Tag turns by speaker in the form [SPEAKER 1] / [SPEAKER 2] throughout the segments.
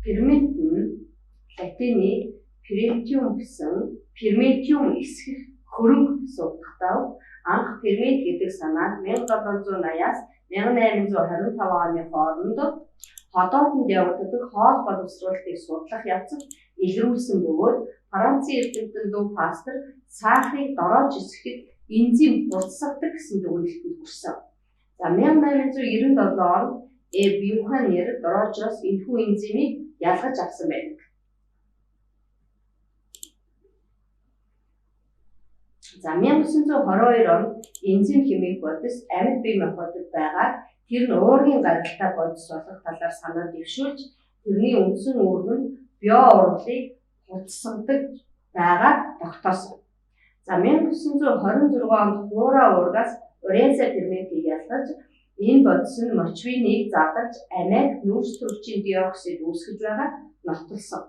[SPEAKER 1] Фермент нь латины fermentium гэсэн fermentium эсэх хөрөнгө гэсэн утгатай. Анх фермент гэдэг санаа 1780-аас 1825 оны хооронд хотоодонд явагддаг хоол боловсруулалтыг судлах явцад илрүүлсэн бөгөөд Францын эрдэмтэн Лу Пастер сахарыг дороож эсэхэд энзим хурцсагдаг гэсэн дүгнэлтэнд хүрсэн. За 1897 онд Бюханер дороожоос энэхүү энзимийг ялгаж авсан байдаг. За 1922 онд энзим хэмээх бодис амьд бие махбодод байгаа тэр нь уургийн гаралтай бодис болох талаар санаа дэвшүүлж тэрний үндсэн үүрэг нь био ургалыг хурцсагдаг байгааг тогтоосон. За 1926 онд хуура уургаас уренса ферментийг ялгаж энэ бодис нь мочвиныг задарч амиак нүүрс төрөгчийн диоксид үүсгэж байгааг нотолсон.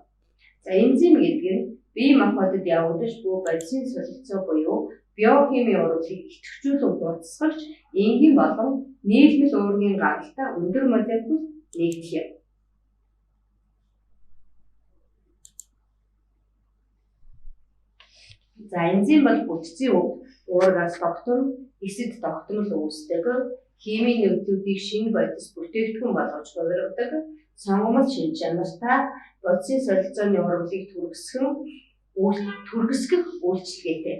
[SPEAKER 1] За энзим гэдэг нь бие махбодод явагдаж буй бодисын солилцоо буюу биохимийн урвалыг идэвхжүүлэн хурцсагч энгийн болон нийлмэл уургийн гаралтай өндөр молекул нэгдэх юм. За энзим бол бүтцийн үед уургаас тогтмол эсэд тогтмол үүсдэг, химийн нөлөөллийг шинэ бодис бүтээгдэхүүн болгож хувиргадаг, сонгомол шинж чанартай бодисын солилцооны урвалыг түргэсгэх үйлчилгээтэй.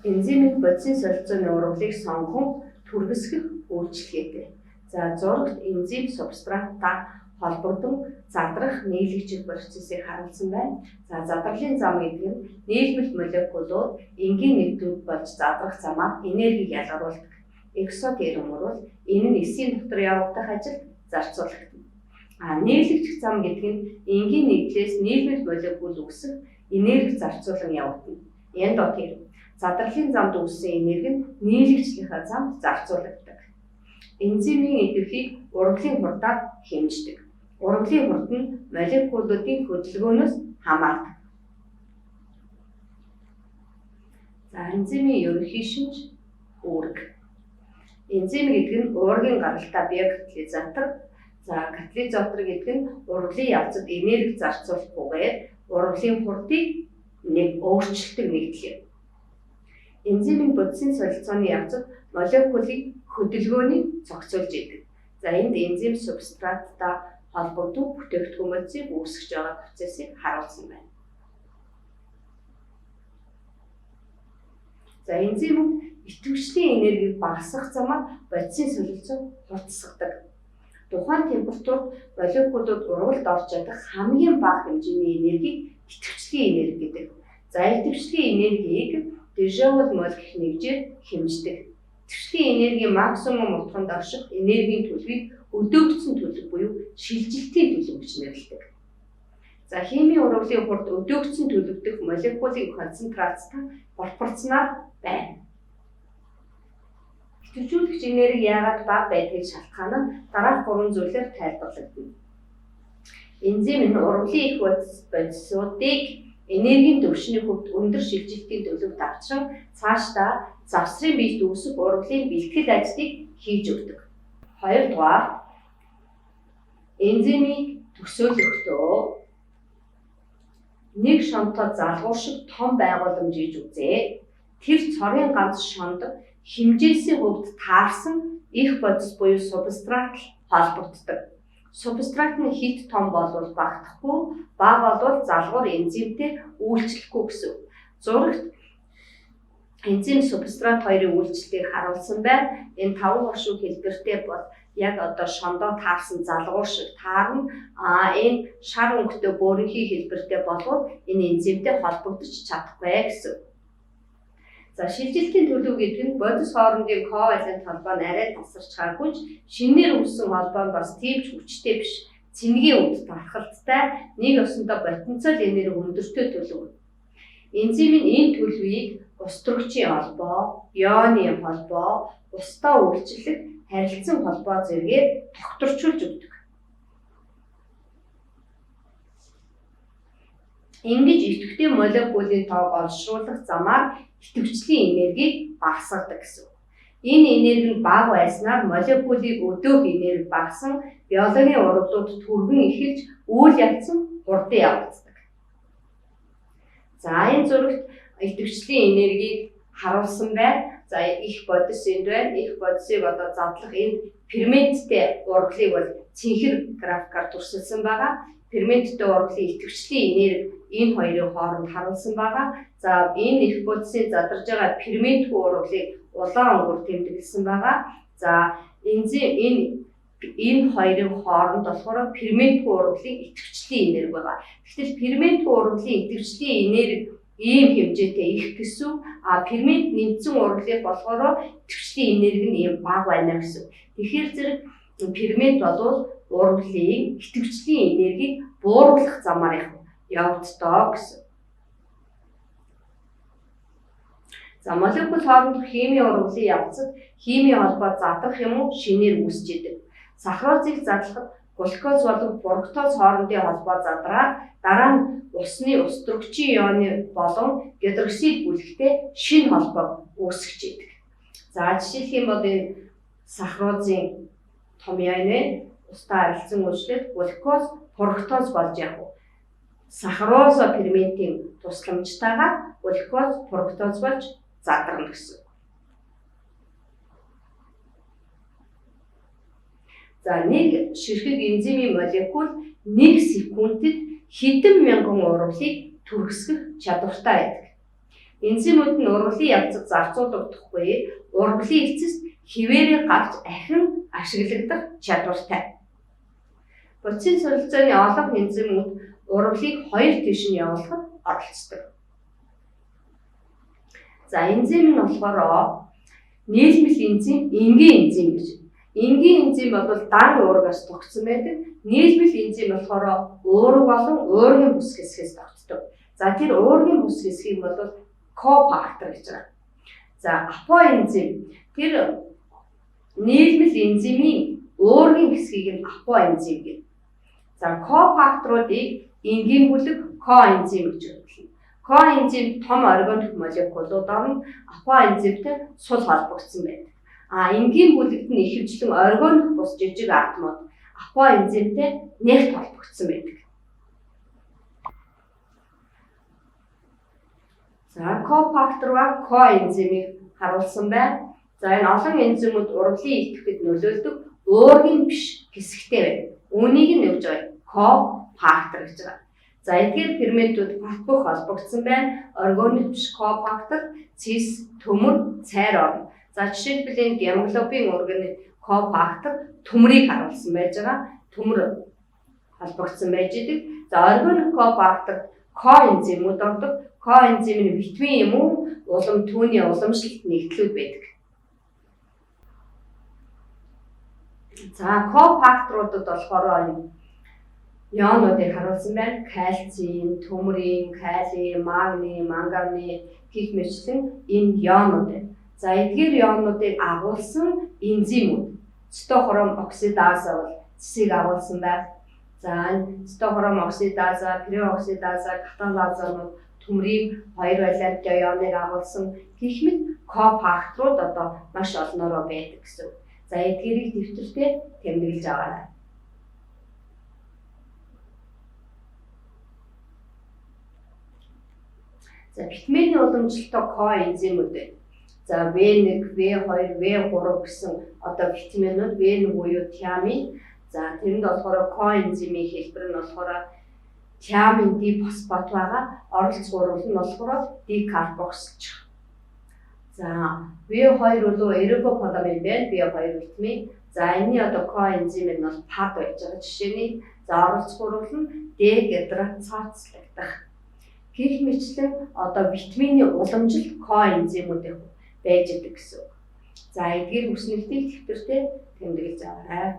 [SPEAKER 1] Энзимийн бодисын солилцооны урвалыг сонгон түргэсгэх үйлчилгээтэй. За зурагт энзим субстраттай холбогдсон задрах нийлэгжих процессыг харуулсан байна. За задралын зам гэдэг нь нийлмэл молекулууд энгийн нэгдүүд болж задрах замаар энергийг ялгаруулдаг. Эксотерм бол энэ нь эсийн дотор явагдах ажилд зарцуулагдана. Нийлэгдэх зам гэдэг нь энгийн нэгдлээс нийлмэл молекул үүсэх энерги зарцуулан явагдана. Эндотерм задралын замд үүссэн энерги нь нийлэгчлийнхаа замд зарцуулагддаг. Энзимийн идэвхийг ургалын хурдаар хэмждэг. Ургалын хурд нь молекулуудын хөдөлгөөнөөс хамаардаг. За энзимийн ерөнхий шинж үүрэг. Энзим гэдэг нь уургийн гаралтай биокатализатор. За катализатор гэдэг нь ургалын явцад энерги зарцуулах бөгөөд ургалын хурдыг өөрчилдөг нэгдэл юм. Энзимийн бодисын солилцооны явцад молекулыг хөдөлгөөнийг зохицуулж идэг. За энд энзим субстраттай холбогдсон бүтээгдэхүүнүүдийг үүсгэж байгаа процессыг харуулсан байна. За энзимүүд идэвхжлийн энергийг багасгах замаар бодисын солилцоо хурцсагдаг. Тухайн температурт молекулууд урвалд орж чадах хамгийн бага хэмжээний энергийг идэвхжлийн энерги гэдэг. За идэвхжлийн энергийг Дежавол мол гэх нэгжээр хэмждэг. Идэвхжлийн энергийн максимум утганд орших энергийн төлөвийг өдөөгдсөн төлөв буюу шилжилтийн төлөв гэж нэрлэдэг. За химийн урвалын хурд өдөөгдсөн төлөвдөх молекулын концентрацтай пропорционал байна. Идэвхжүүлэгч энерги яагаад бага байдгийг шалтгаан нь дараах 3 зүйлээр тайлбарлагдана. Энзим нь урвалын их бодисуудыг энергийн түвшний хөвд өндөр шилжилтийн төлөвт авчран цаашдаа завсрын биед үүсэх урвалын бэлтгэл ажлыг хийж өгдөг. Хоёрдугаар энзимийг төсөөлөхдөө нэг шонтоо залгуур шиг том байгууламж хийж үзээ. Тэр цорын ганц шонд хэмжээсийн хувьд таарсан их бодис буюу субстрат холбогддог. Субстрат нь хит том болвол багтахгүй, бага болвол залгуур энзимтэй үйлчлэхгүй гэсэн. Зурагт энзим субстрат хоёрын үйлчлэлийг харуулсан байна. Энэ 5 оршин хэлбэртэй бол яг одоо шондоо таарсан залгуур шиг таарна. Энэ шар өнгөтэй бөөрийнхий хэлбэртэй болвол энэ энзимтэй холбогдож чадахгүй гэсэн. За шилжилтийн төлөв гэдэг нь бодис хоорондын ковалент холбоо нь арай тасарч хараггүй шинээр үүссэн холбоо нь бас тийм ч хүчтэй биш. Цэнгийн үнд тархалттай нэг ёсондоо потенциал энерги өндөртэй төлөв. Энзимийн энэ төлөвийг устөрөгчийн холбоо, ионы холбоо, устдаа үйлчлэх харилцан холбоо зэргээр докторчулж өгдөг. Ингэж идэвхтэй молекулын тоог олшруулах замаар идэвхжлийн энергийг багасгадаг гэсэн. Энэ энерги нь бага байснаар молекулыг өдөөх энерги багасан, биологийн ургамлууд түргэн эхэлж үйл явц нь хурдан явагддаг. За энэ зурагт идэвхжлийн энергийг харуулсан байна. За их бодис энд байна. Их бодисыг одоо задлах энэ ферменттэй ургалыг бол цэнхэр графикаар туршилсан байгаа. Ферменттэй ургалын идэвхжлийн энерги энэ хоёрын хооронд харуулсан байгаа. За энэ их бодисын задарж байгаа ферментгүй ургалыг улаан өнгөөр тэмдэглэсэн байгаа. За энэ хоёрын хооронд болохоор ферментгүй ургалын идэвхжлийн энерги байгаа. Гэвч ферментгүй ургалын идэвхжлийн энерги ийм хэмжээтэй их гэсэн. Фермент нэмсэн ургалыг болохоор идэвхжлийн энерги нь ийм бага байна гэсэн. Тэгэхээр зэрэг фермент бол ургалын идэвхжлийн энергийг бууруулах замаар явагддаг гэсэн. За молекул хоорондох химийн ургалын явцад химийн холбоо задрах юм уу шинээр үүсэж идэг. Сахарозыг задлахад глюкоз болон фруктоз хоорондын холбоо задраад дараа нь усны устөрөгчийн ионы болон гидроксид бүлэгтэй шинэ холбоо үүсгэж идэг. За жишээлх юм бол энэ сахарозын том ионы устдаа харилцан үйлчлээд глюкоз, фруктоз болж явах. Сахароза ферментийн тусламжтайгаар глюкоз, фруктоз болж задарна гэсэн. За нэг ширхэг энзимийн молекул 1 секундэд хэдэн мянган ургалыг түргсгэх чадвартай байдаг. Энзимүүд нь ургалын явцад зарцуулагдахгүй, ургалын эцэст хിവэрээ гарч ахин ашиглагдах чадвартай. Бодисын солилцооны олон энзимүүд ургалыг хоёр тийш нь явуулахад оролцдог. За энзим нь болохоор нийлмэл энзим, энгийн энзим гэж. Энгийн энзим бол дан уургаас тогтсон байдаг. Нийлмэл энзим болохоор уурга болон уургийн бүс хэсгээс тогтдог. За тэр уургийн бүс хэсгийг бол кофактор гэж байна. За апоэнзим тэр нийлмэл энзимийн уургийн хэсгийг нь апоэнзим гэдэг. За кофакторуудыг энгийн бүлэг коэнзим гэж байна. Коэнзим том органик молекулууд орно, апоэнзимтэй сул холбогдсон байдаг. Энгийн бүлэгт нь ихэвчлэн органик бус жижиг атомууд апоэнзимтэй нэгт холбогдсон байдаг. За кофактор ба коэнзимийг харуулсан байна. За энэ олон энзимүүд ургалын идэвхтэд нөлөөлдөг уургийн биш хэсэгтэй байна. Үүнийг нь өгж байгаа кофактор гэж байна. За эдгээр ферментүүд бат бөх холбогдсон байна. Органик биш кофактор, цис, төмөр, цайр орно. За жишээлбэл энэ гемоглобин органик кофактор төмрийг харуулсан байж байгаа. Төмөр холбогдсон байж идэг. За органик кофактор коэнзимүүд ордог. Коэнзим нь витамин юм уу, улам түүний уламжлалт нэгдлүүд байдаг. За кофакторуудад болохоор ионуудыг харуулсан байна. Кальцийн, төмрийн, калий, магний, манганы гэх мэтлэн энэ ионууд байна. За эдгээр ионуудыг агуулсан энзимүүд цитохром оксидаза бол цэсийг агуулсан байна. За цитохром оксидаза, пероксидаза, каталазанууд төмрийн хоёр валенттай ионыг агуулсан гэх мэт кофакторууд одоо маш олноороо байдаг гэсэн. За эдгээрийг дэвтэртээ тэмдэглэж аваарай. За витамины уламжлалтай коэнзимүүд байна. За В1, В2, В3 гэсэн одоо витаминууд В1 буюу тиамин. За тэрэнд болохоор коэнзимийн хэлбэр нь болохоор тиамин дифосфат байгаа. Оролцох урвал нь болохоор дикарбоксилж. За В2 бол эргополамин байна. В2 витамин. За энэний одоо коэнзим нь бол пад байж байгаа жишээний. За оролцох урвал нь дегидрацацлагдах. Гэх мэтлэн одоо витамины уламжлалт коэнзимүүд байж идэг гэсэн. За эдгээр хүснэлтийг дэвтэртээ тэмдэглэж аваарай.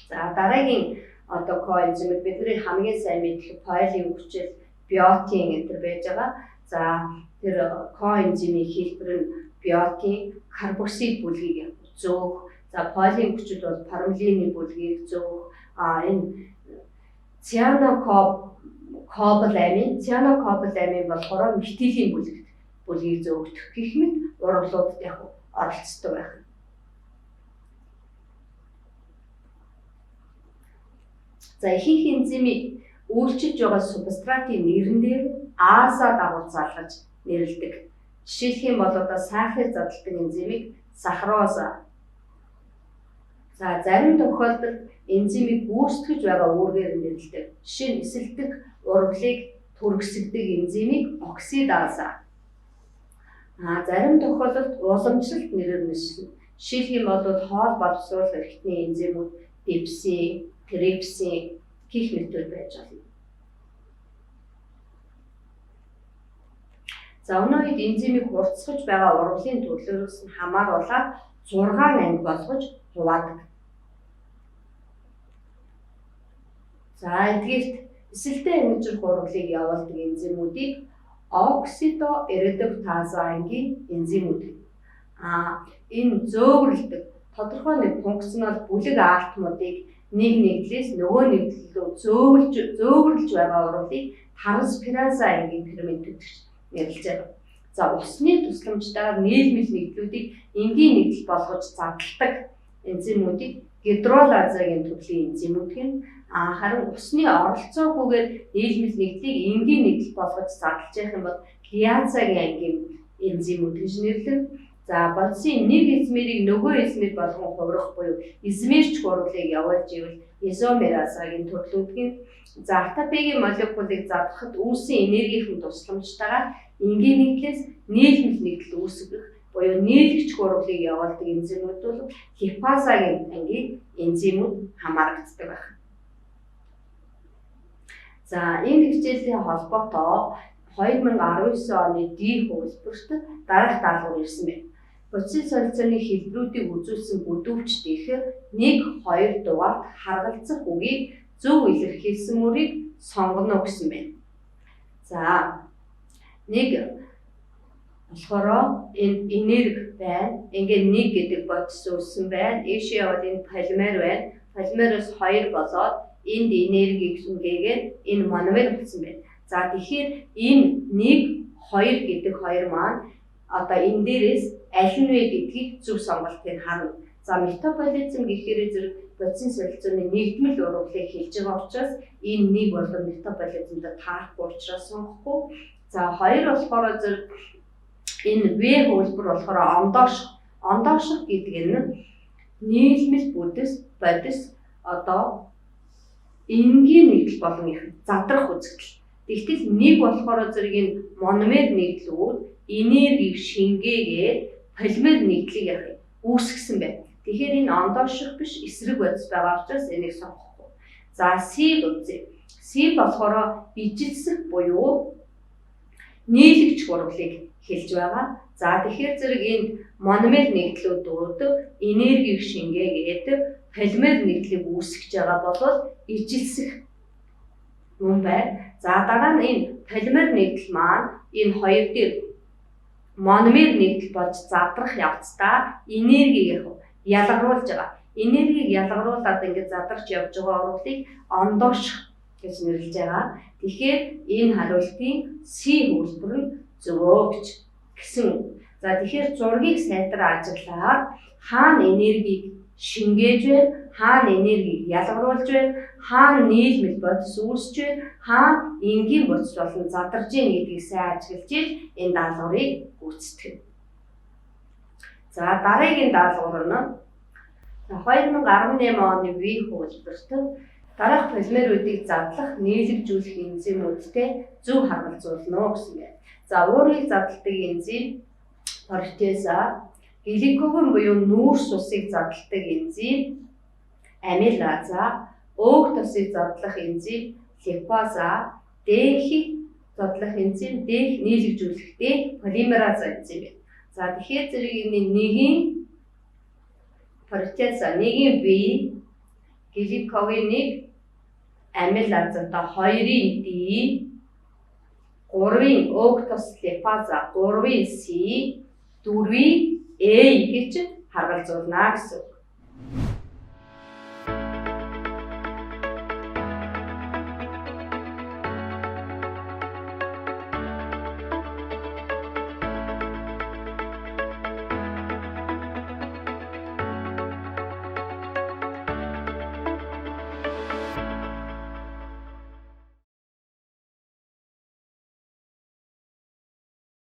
[SPEAKER 1] За дараагийн одоо коэнзимүүд бидний хамгийн сайн мэдэх фолиум хүчил, биотин гэдэр байж байгаа. За тэр коэнзимийн хэлбэр нь биотин, карбоксил бүлгийг зөөх. За фолиум хүчил бол пармлины бүлгийг зөөх. Энэ цианокоб кобаламин, цианокобаламин болохоор метилийн бүлгийг зөөгдөх гэх мэт ургуулууд яг оролцдог байх. За ихэнх энзимийг үйлчилж байгаа субстратын нэрэн дээр аазаа дагуулж залгаж нэрлэдэг. Жишээлх юм бол сахарыг задалдаг энзимийг сахароза. За зарим тохиолдолд энзимийг гүйцэтгэж байгаа үүргээр нэрлэдэг. Жишээ нь эсэлдэг ургалыг түргсэгдэг энзимийг оксидаза. Зарим тохиолдолд уламжлалт нэрээр нэрлэдэг. Жишээлх юм бол хоол боловсруулах эрхтний энзимүүд пепсин, трипсин гэх мэтүүд байж болно. За өнөө үед энзимийг хурцсаж байгаа ургалын төрлөөс нь хамааруулаад 6 анги болгож хуваадаг. За эдгээрт эсэлтэй ангижрах ургалыг явуулдаг энзимүүдийг оксидоэродоктаза ангийн энзимүүд. Энэ зөөвөрлөдөг тодорхой нэг функционал бүлэг аалтмуудыг нэг нэгдлээс нөгөө нэгдэл рүү зөөвөрлж байгаа ургалыг транспираза ангийн фермент гэж нэрлэж байгаа. За усны тусламжтайгаар нийлмэл нэгдлүүдийг энгийн нэгдэл болгож задалдаг энзимүүдийг гидролазагийн төрлийн энзимүүд гэнэ. Харин усны оролцоогүйгээр нийлмэл нэгдлийг энгийн нэгдэл болгож задалж явах юм бол лиазагийн ангийн энзимүүд гэж нэрлэдэг. За бодисын нэг измерийг нөгөө измер болгон хувирах буюу измерч ургалыг явуулж ивэл изомеразагийн төрлүүдийн за АТП-ийн молекулыг задлахад үүссэн энергийн тусламжтайгаар энгийн нэгдлээс нийлмэл нэгдэл үүсгэх буюу нийлэгч ургалыг явуулдаг энзимүүд бол липазагийн ангийн энзимүүд хамаарагддаг байна. За энэ хичээлийн холбоотой 2019 оны D хувилбарт дараах даалгавар ирсэн байна. Бодисын солилцооны хэлбэрүүдийг үзүүлсэн бүдүүвч дэх 1-2 дугаарт харгалзах үгийг зөв илэрхийлсэн мөрийг сонгоно гэсэн байна. За нэг болохоор энэ энерги байна. Ингээд 1 гэдэг бодис үүссэн байна. Ийшээ яваад энэ полимер байна. Полимероос 2 болоод энд энерги гэсэнгээгээд энэ мономер болсон байна. За тэгэхээр энэ 1-2 гэдэг хоёр маань одоо энэ дээрээс аль нь вэ гэдгийг зөв сонголтыг харна. За метаболизм гэхээр зэрэг бодисын солилцооны нэгдмэл ургалыг хэлж байгаа учраас энэ нэг бол метаболизмд таарахгүй учраас сонгохгүй. За хоёр болохоор зэрэг энэ В хувилбар болохоор ондооших гэдэг нь нийлмэл бодис одоо энгийн нэгдэл болон их задрах үзэгдэл. Тэгтэл нэг болохоор зэрэг энэ мономер нэгдлүүд энергийг шингээгээд полимер нэгдлийг яг үүсгэсэн байна. Тэгэхээр энэ ондооших биш эсрэг бодис байгаа учраас энийг сонгохгүй. За С үзье. С болохоор ижилсэх буюу нийлэгч ургалыг хэлж байгаа. За тэгэхээр зэрэг энэ мономер нэгдлүүд энергийг шингээгээд полимер нэгдлийг үүсгэж байгаа бол ижилсэх юм байна. За дараа нь энэ полимер нэгдэл маань энэ хоёр дээр мономер нэгдэл болж задрах явцдаа энергийг ялгаруулж байгаа. Энергийг ялгаруулад ингээд задарч явж байгаа ургалыг ондооших гэж нэрлэж байгаа. Тэгэхээр энэ хариултын С хувилбар нь зөвөө гэсэн. За тэгэхээр зургийг сайтар ажиглаад хаана энергийг шингээж байна, хаана энергийг ялгаруулж байна, хаана нийлмэл бодис үүсэж байна, хаана энгийн бодис болон задарж байна гэдгийг сайн ажиглаж энэ даалгаврыг гүйцэтгэв. За дараагийн даалгавар нь 2018 оны В хувилбарт дараах полимеруудыг задлах, нийлэгжүүлэх энзимүүдтэй зөв харгалзуулна гэсэн байна. За уурыг задалдаг энзим протеаза, гликоген буюу нүүрс усыг задалдаг энзим амилаза, өөх тосыг задлах энзим липаза, дээхийг задлах энзим дэх нийлэгжүүлэхдээ полимераза энзим байна. За тэгэхээр зэрэг энэ нэгийн протеаза, нэгийн V, гликогеныг амилазата 2-ын D, 3-ын өөх тос липаза, 3-ын C, 4-ийн A гэж харгалзуулна гэсэн.